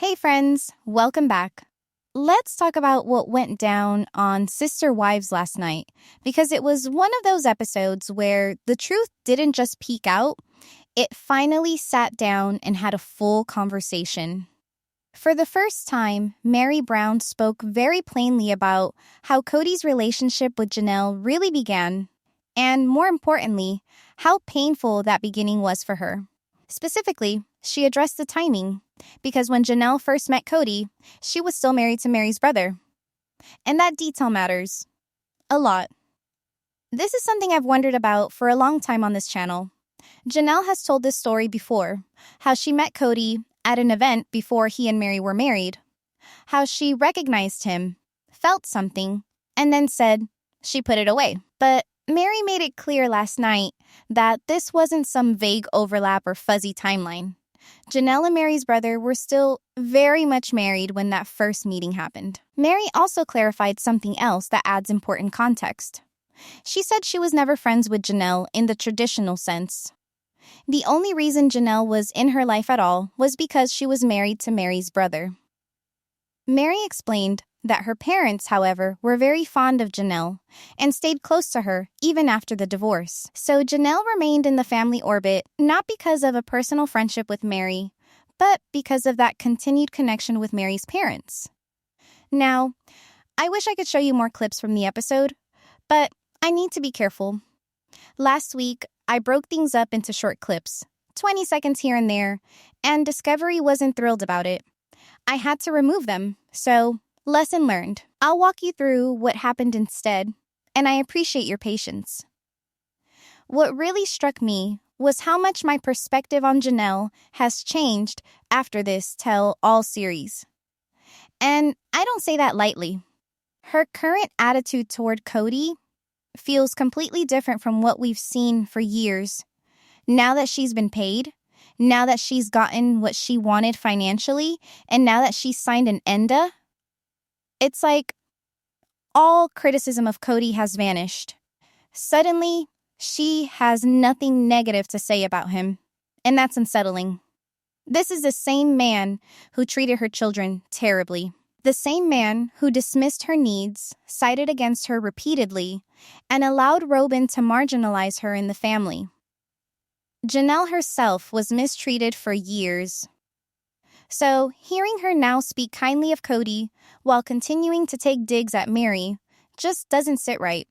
Hey friends, welcome back. Let's talk about what went down on Sister Wives last night, because it was one of those episodes where the truth didn't just peek out, it finally sat down and had a full conversation. For the first time, Meri Brown spoke very plainly about how Kody's relationship with Janelle really began, and more importantly, how painful that beginning was for her. Specifically, she addressed the timing, because when Janelle first met Kody, she was still married to Meri's brother. And that detail matters. A lot. This is something I've wondered about for a long time on this channel. Janelle has told this story before, how she met Kody at an event before he and Meri were married, how she recognized him, felt something, and then said she put it away. But Meri made it clear last night that this wasn't some vague overlap or fuzzy timeline. Janelle and Meri's brother were still very much married when that first meeting happened. Meri also clarified something else that adds important context. She said she was never friends with Janelle in the traditional sense. The only reason Janelle was in her life at all was because she was married to Meri's brother. Meri explained that her parents, however, were very fond of Janelle and stayed close to her even after the divorce. So Janelle remained in the family orbit not because of a personal friendship with Meri, but because of that continued connection with Meri's parents. Now, I wish I could show you more clips from the episode, but I need to be careful. Last week, I broke things up into short clips, 20 seconds here and there, and Discovery wasn't thrilled about it. I had to remove them, so lesson learned. I'll walk you through what happened instead, and I appreciate your patience. What really struck me was how much my perspective on Janelle has changed after this tell-all series. And I don't say that lightly. Her current attitude toward Kody feels completely different from what we've seen for years. Now that she's been paid, now that she's gotten what she wanted financially, and now that she's signed an ENDA, it's like all criticism of Kody has vanished. Suddenly, she has nothing negative to say about him, and that's unsettling. This is the same man who treated her children terribly. The same man who dismissed her needs, sided against her repeatedly, and allowed Robin to marginalize her in the family. Janelle herself was mistreated for years. So, hearing her now speak kindly of Kody while continuing to take digs at Meri just doesn't sit right.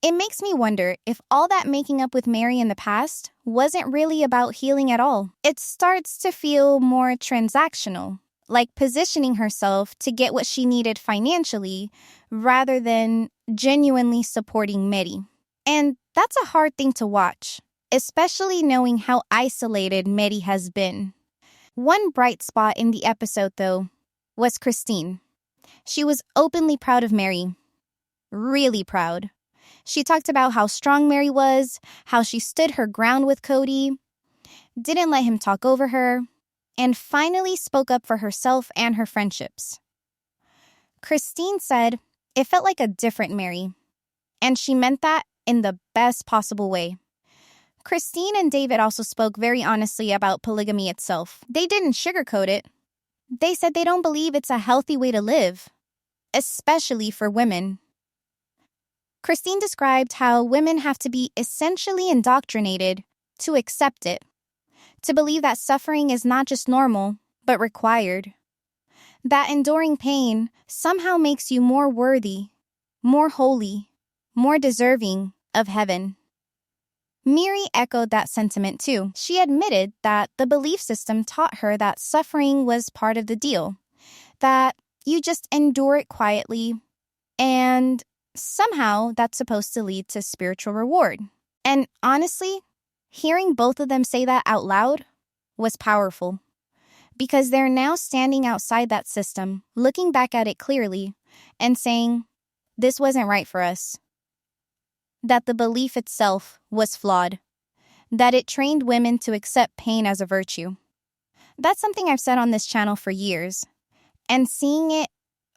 It makes me wonder if all that making up with Meri in the past wasn't really about healing at all. It starts to feel more transactional, like positioning herself to get what she needed financially rather than genuinely supporting Meri. And that's a hard thing to watch, especially knowing how isolated Meri has been. One bright spot in the episode, though, was Christine. She was openly proud of Meri. Really proud. She talked about how strong Meri was, how she stood her ground with Kody, didn't let him talk over her, and finally spoke up for herself and her friendships. Christine said it felt like a different Meri, and she meant that in the best possible way. Christine and David also spoke very honestly about polygamy itself. They didn't sugarcoat it. They said they don't believe it's a healthy way to live, especially for women. Christine described how women have to be essentially indoctrinated to accept it, to believe that suffering is not just normal, but required. That enduring pain somehow makes you more worthy, more holy, more deserving of heaven. Meri echoed that sentiment too. She admitted that the belief system taught her that suffering was part of the deal, that you just endure it quietly, and somehow that's supposed to lead to spiritual reward. And honestly, hearing both of them say that out loud was powerful, because they're now standing outside that system, looking back at it clearly, and saying, this wasn't right for us. That the belief itself was flawed, that it trained women to accept pain as a virtue. That's something I've said on this channel for years, and seeing it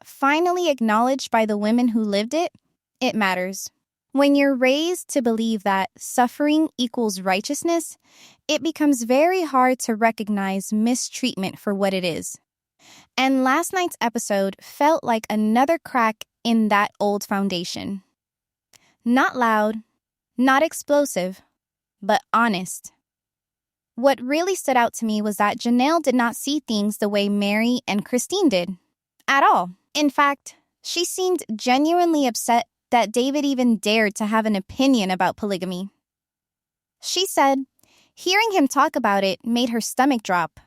finally acknowledged by the women who lived it, it matters. When you're raised to believe that suffering equals righteousness, it becomes very hard to recognize mistreatment for what it is. And last night's episode felt like another crack in that old foundation. Not loud, not explosive, but honest. What really stood out to me was that Janelle did not see things the way Meri and Christine did. At all. In fact, she seemed genuinely upset that David even dared to have an opinion about polygamy. She said hearing him talk about it made her stomach drop,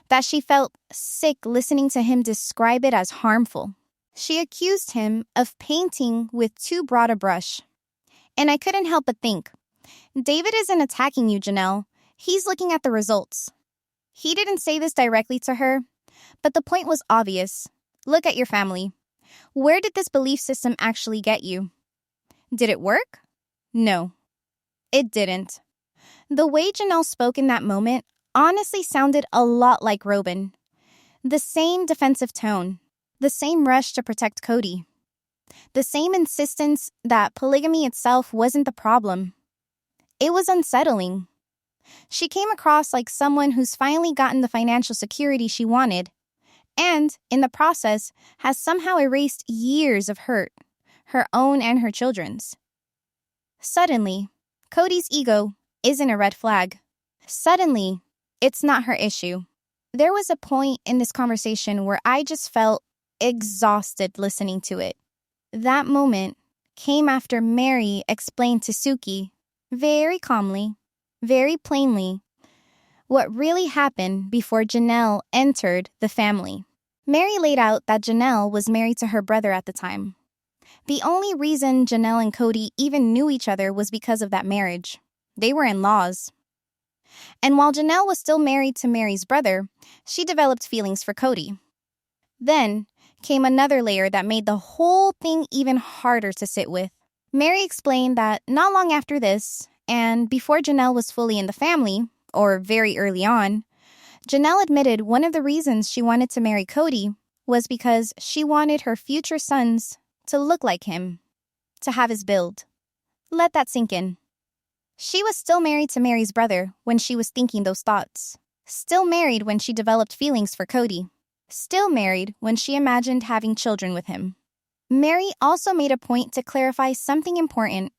that she felt sick listening to him describe it as harmful. She accused him of painting with too broad a brush. And I couldn't help but think, David isn't attacking you, Janelle. He's looking at the results. He didn't say this directly to her, but the point was obvious. Look at your family. Where did this belief system actually get you? Did it work? No, it didn't. The way Janelle spoke in that moment honestly sounded a lot like Robin. The same defensive tone, the same rush to protect Kody, the same insistence that polygamy itself wasn't the problem. It was unsettling. She came across like someone who's finally gotten the financial security she wanted, and, in the process, has somehow erased years of hurt, her own and her children's. Suddenly, Kody's ego isn't a red flag. Suddenly, it's not her issue. There was a point in this conversation where I just felt exhausted listening to it. That moment came after Meri explained to Suki, very calmly, very plainly, what really happened before Janelle entered the family. Meri laid out that Janelle was married to her brother at the time. The only reason Janelle and Kody even knew each other was because of that marriage. They were in-laws. And while Janelle was still married to Meri's brother, she developed feelings for Kody. Then came another layer that made the whole thing even harder to sit with. Meri explained that not long after this, and before Janelle was fully in the family, or very early on, Janelle admitted one of the reasons she wanted to marry Kody was because she wanted her future sons to look like him, to have his build. Let that sink in. She was still married to Meri's brother when she was thinking those thoughts. Still married when she developed feelings for Kody. Still married when she imagined having children with him. Meri also made a point to clarify something important.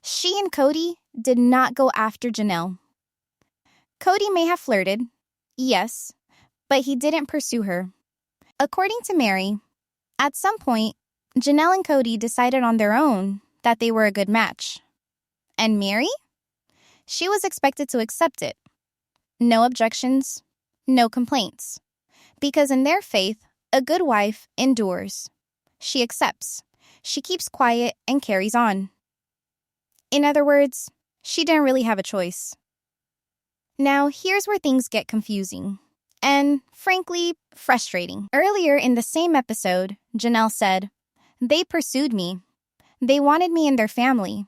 She and Kody did not go after Janelle. Kody may have flirted, yes, but he didn't pursue her. According to Meri, at some point, Janelle and Kody decided on their own that they were a good match. And Meri? She was expected to accept it. No objections, no complaints. Because in their faith, a good wife endures. She accepts. She keeps quiet and carries on. In other words, she didn't really have a choice. Now, here's where things get confusing. And, frankly, frustrating. Earlier in the same episode, Janelle said, "They pursued me. They wanted me in their family."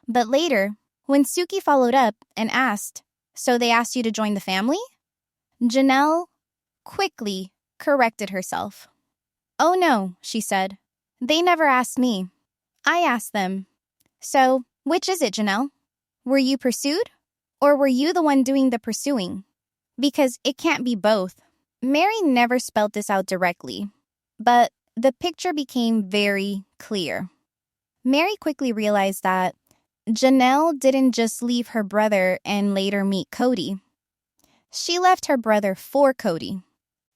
But later, when Suki followed up and asked, "So they asked you to join the family?" Janelle quickly corrected herself. "Oh no," she said. "They never asked me. I asked them." So, which is it, Janelle? Were you pursued? Or were you the one doing the pursuing? Because it can't be both. Meri never spelled this out directly, but the picture became very clear. Meri quickly realized that Janelle didn't just leave her brother and later meet Kody. She left her brother for Kody.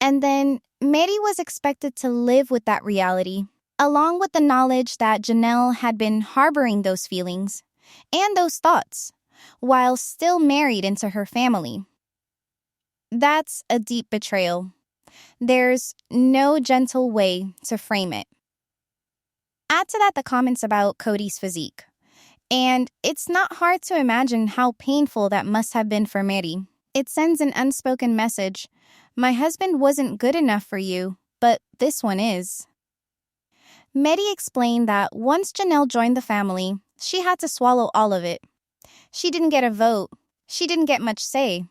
And then Meri was expected to live with that reality, along with the knowledge that Janelle had been harboring those feelings and those thoughts, while still married into her family. That's a deep betrayal. There's no gentle way to frame it. Add to that the comments about Kody's physique. And it's not hard to imagine how painful that must have been for Meri. It sends an unspoken message. My husband wasn't good enough for you, but this one is. Meri explained that once Janelle joined the family, she had to swallow all of it. She didn't get a vote. She didn't get much say.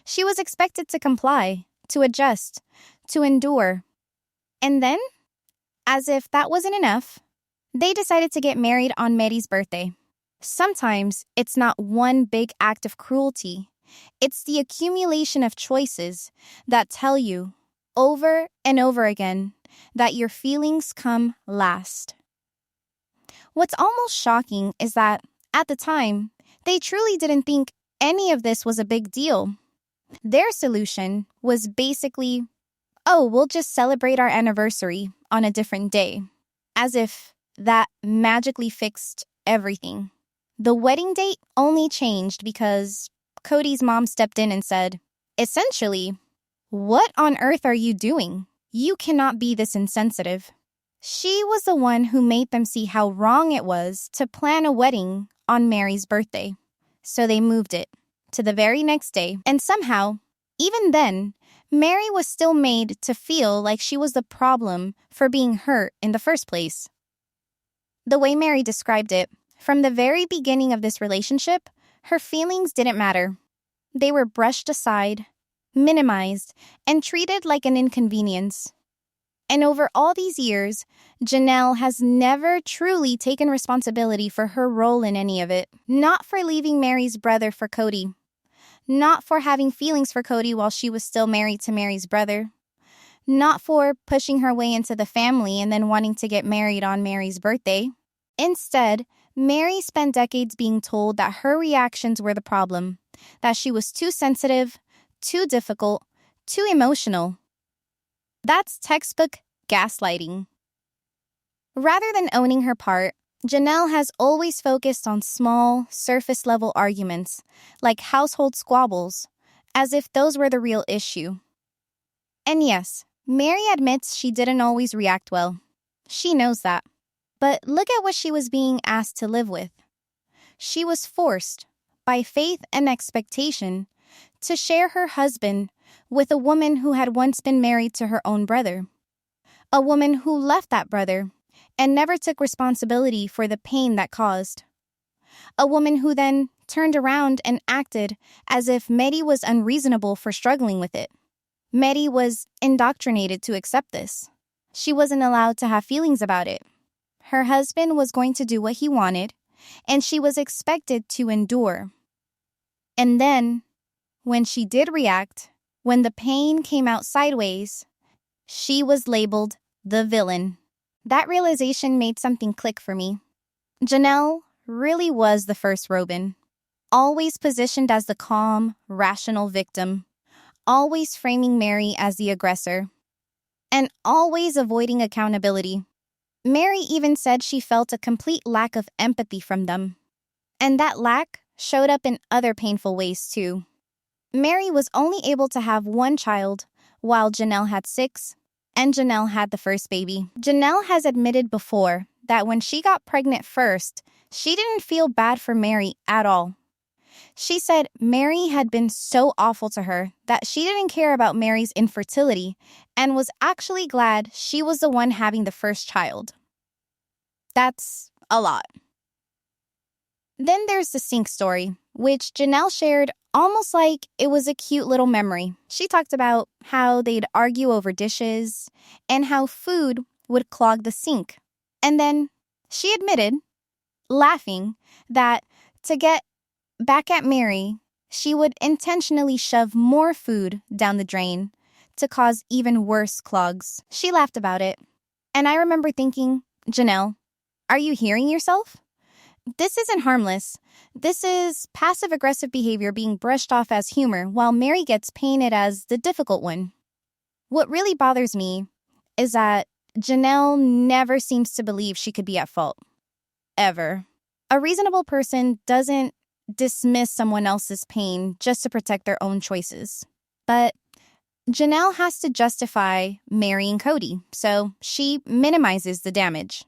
She was expected to comply, to adjust, to endure. And then, as if that wasn't enough, they decided to get married on Meri's birthday. Sometimes it's not one big act of cruelty. It's the accumulation of choices that tell you over and over again that your feelings come last. What's almost shocking is that, at the time, they truly didn't think any of this was a big deal. Their solution was basically, oh, we'll just celebrate our anniversary on a different day, as if that magically fixed everything. The wedding date only changed because Kody's mom stepped in and said, essentially, what on earth are you doing? You cannot be this insensitive. She was the one who made them see how wrong it was to plan a wedding on Meri's birthday. So they moved it to the very next day, and somehow, even then, Meri was still made to feel like she was the problem for being hurt in the first place. The way Meri described it, from the very beginning of this relationship, her feelings didn't matter. They were brushed aside, minimized, and treated like an inconvenience. And over all these years, Janelle has never truly taken responsibility for her role in any of it. Not for leaving Meri's brother for Kody. Not for having feelings for Kody while she was still married to Meri's brother. Not for pushing her way into the family and then wanting to get married on Meri's birthday. Instead, Meri spent decades being told that her reactions were the problem, that she was too sensitive, too difficult, too emotional. That's textbook gaslighting. Rather than owning her part, Janelle has always focused on small, surface-level arguments, like household squabbles, as if those were the real issue. And yes, Meri admits she didn't always react well. She knows that. But look at what she was being asked to live with. She was forced, by faith and expectation, to share her husband with a woman who had once been married to her own brother. A woman who left that brother and never took responsibility for the pain that caused. A woman who then turned around and acted as if Meri was unreasonable for struggling with it. Meri was indoctrinated to accept this. She wasn't allowed to have feelings about it. Her husband was going to do what he wanted, and she was expected to endure. And then, when she did react, when the pain came out sideways, she was labeled the villain. That realization made something click for me. Janelle really was the first Robin, always positioned as the calm, rational victim, always framing Meri as the aggressor, and always avoiding accountability. Meri even said she felt a complete lack of empathy from them. And that lack showed up in other painful ways too. Meri was only able to have one child, while Janelle had 6, and Janelle had the first baby. Janelle has admitted before that when she got pregnant first, she didn't feel bad for Meri at all. She said Meri had been so awful to her that she didn't care about Meri's infertility and was actually glad she was the one having the first child. That's a lot. Then there's the sink story, which Janelle shared almost like it was a cute little memory. She talked about how they'd argue over dishes and how food would clog the sink. And then she admitted, laughing, that to get back at Meri, she would intentionally shove more food down the drain to cause even worse clogs. She laughed about it. And I remember thinking, Janelle, are you hearing yourself? This isn't harmless. This is passive-aggressive behavior being brushed off as humor while Meri gets painted as the difficult one. What really bothers me is that Janelle never seems to believe she could be at fault. Ever. A reasonable person doesn't dismiss someone else's pain just to protect their own choices. But Janelle has to justify marrying Kody, so she minimizes the damage.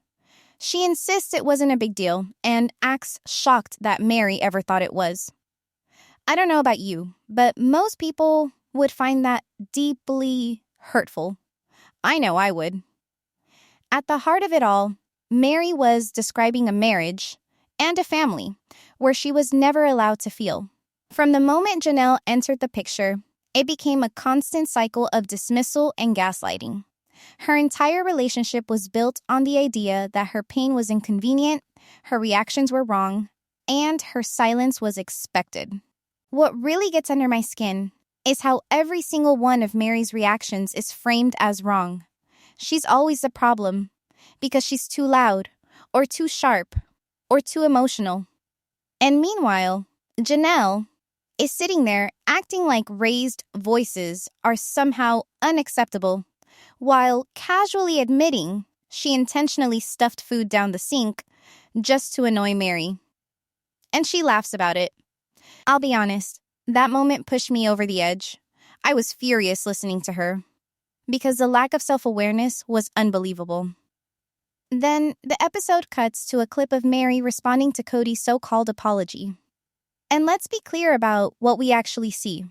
She insists it wasn't a big deal and acts shocked that Meri ever thought it was. I don't know about you, but most people would find that deeply hurtful. I know I would. At the heart of it all, Meri was describing a marriage and a family where she was never allowed to feel. From the moment Janelle entered the picture, it became a constant cycle of dismissal and gaslighting. Her entire relationship was built on the idea that her pain was inconvenient, her reactions were wrong, And her silence was expected. What really gets under my skin is how every single one of Meri's reactions is framed as wrong. She's always the problem because she's too loud, or too sharp, or too emotional. And meanwhile, Janelle is sitting there acting like raised voices are somehow unacceptable, while casually admitting she intentionally stuffed food down the sink just to annoy Meri. And she laughs about it. I'll be honest, that moment pushed me over the edge. I was furious listening to her, because the lack of self-awareness was unbelievable. Then the episode cuts to a clip of Meri responding to Kody's so-called apology. And let's be clear about what we actually see.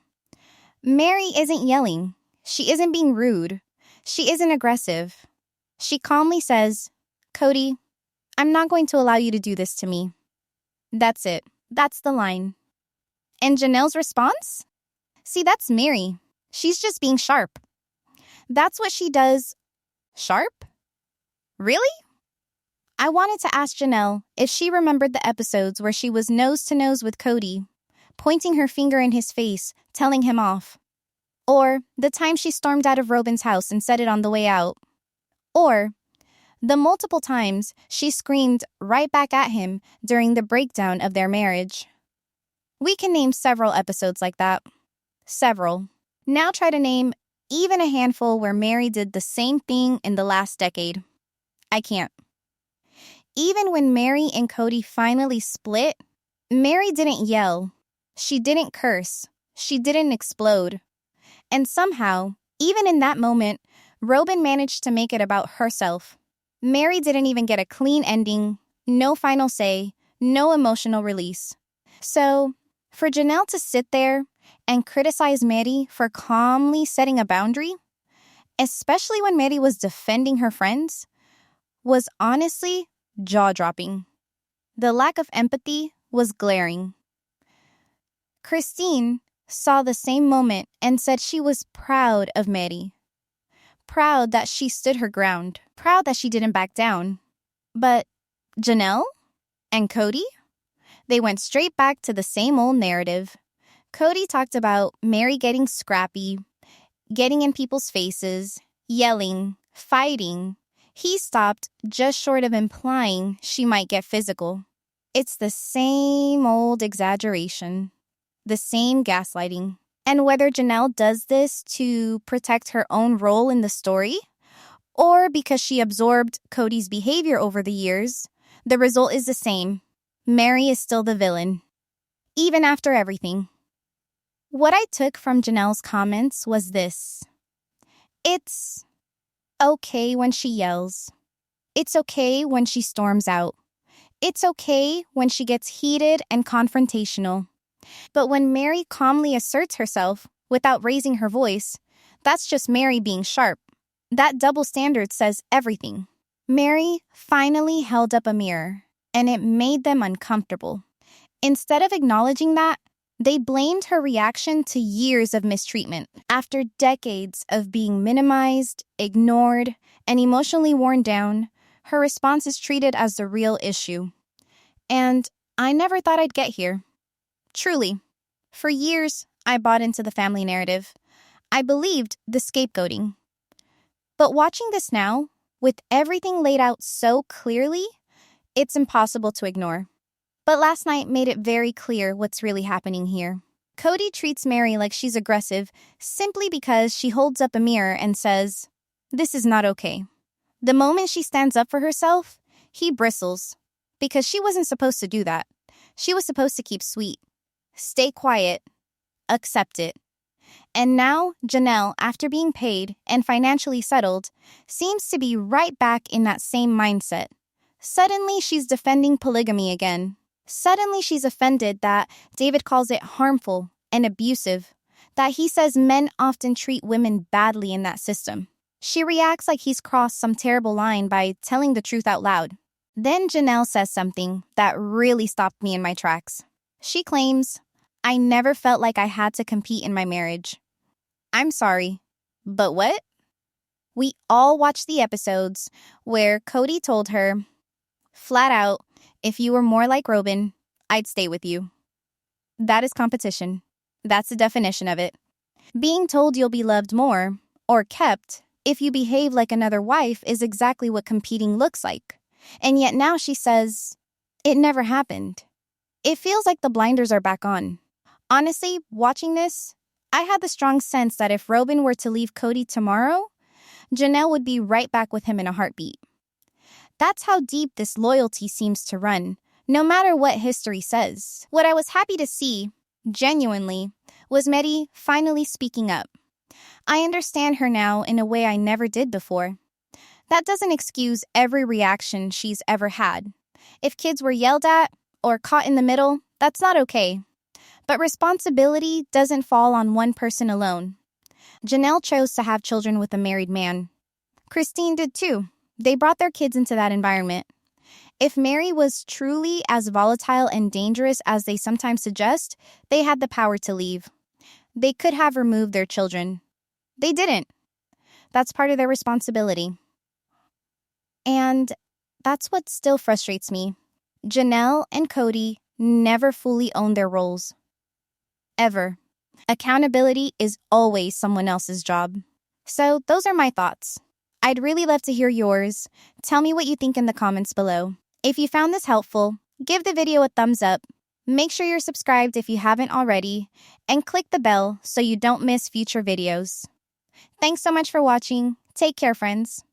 Meri isn't yelling. She isn't being rude. She isn't aggressive. She calmly says, "Kody, I'm not going to allow you to do this to me." That's it. That's the line. And Janelle's response? See, that's Meri. She's just being sharp. That's what she does. Sharp? Really? I wanted to ask Janelle if she remembered the episodes where she was nose-to-nose with Kody, pointing her finger in his face, telling him off. Or the time she stormed out of Robin's house and said it on the way out. Or the multiple times she screamed right back at him during the breakdown of their marriage. We can name several episodes like that. Several. Now try to name even a handful where Meri did the same thing in the last decade. I can't. Even when Meri and Kody finally split, Meri didn't yell. She didn't curse. She didn't explode. And somehow, even in that moment, Robin managed to make it about herself. Meri didn't even get a clean ending, no final say, no emotional release. So, for Janelle to sit there and criticize Meri for calmly setting a boundary, especially when Meri was defending her friends, was honestly jaw-dropping. The lack of empathy was glaring. Christine saw the same moment and said she was proud of Meri. Proud that she stood her ground. Proud that she didn't back down. But Janelle and Kody? They went straight back to the same old narrative. Kody talked about Meri getting scrappy, getting in people's faces, yelling, fighting. He stopped just short of implying she might get physical. It's the same old exaggeration, the same gaslighting. And whether Janelle does this to protect her own role in the story, or because she absorbed Kody's behavior over the years, the result is the same. Meri is still the villain, even after everything. What I took from Janelle's comments was this. It's okay when she yells. It's okay when she storms out. It's okay when she gets heated and confrontational. But when Meri calmly asserts herself without raising her voice, that's just Meri being sharp. That double standard says everything. Meri finally held up a mirror, and it made them uncomfortable. Instead of acknowledging that, they blamed her reaction to years of mistreatment. After decades of being minimized, ignored, and emotionally worn down, her response is treated as the real issue. And I never thought I'd get here. Truly. For years, I bought into the family narrative. I believed the scapegoating. But watching this now, with everything laid out so clearly, it's impossible to ignore. But last night made it very clear what's really happening here. Kody treats Meri like she's aggressive simply because she holds up a mirror and says, "This is not okay." The moment she stands up for herself, he bristles. Because she wasn't supposed to do that. She was supposed to keep sweet. Stay quiet. Accept it. And now, Janelle, after being paid and financially settled, seems to be right back in that same mindset. Suddenly, she's defending polygamy again. Suddenly, she's offended that David calls it harmful and abusive, that he says men often treat women badly in that system. She reacts like he's crossed some terrible line by telling the truth out loud. Then Janelle says something that really stopped me in my tracks. She claims, "I never felt like I had to compete in my marriage." I'm sorry, but what? We all watched the episodes where Kody told her, flat out, "If you were more like Robin, I'd stay with you. That is competition. That's the definition of it. Being told you'll be loved more, or kept, if you behave like another wife is exactly what competing looks like. And yet now she says, it never happened. It feels like the blinders are back on. Honestly, watching this, I had the strong sense that if Robin were to leave Kody tomorrow, Janelle would be right back with him in a heartbeat. That's how deep this loyalty seems to run, no matter what history says. What I was happy to see, genuinely, was Meri finally speaking up. I understand her now in a way I never did before. That doesn't excuse every reaction she's ever had. If kids were yelled at or caught in the middle, that's not okay. But responsibility doesn't fall on one person alone. Janelle chose to have children with a married man. Christine did too. They brought their kids into that environment. If Meri was truly as volatile and dangerous as they sometimes suggest, they had the power to leave. They could have removed their children. They didn't. That's part of their responsibility. And that's what still frustrates me. Janelle and Kody never fully own their roles. Ever. Accountability is always someone else's job. So those are my thoughts. I'd really love to hear yours. Tell me what you think in the comments below. If you found this helpful, give the video a thumbs up. Make sure you're subscribed if you haven't already, and click the bell so you don't miss future videos. Thanks so much for watching. Take care, friends.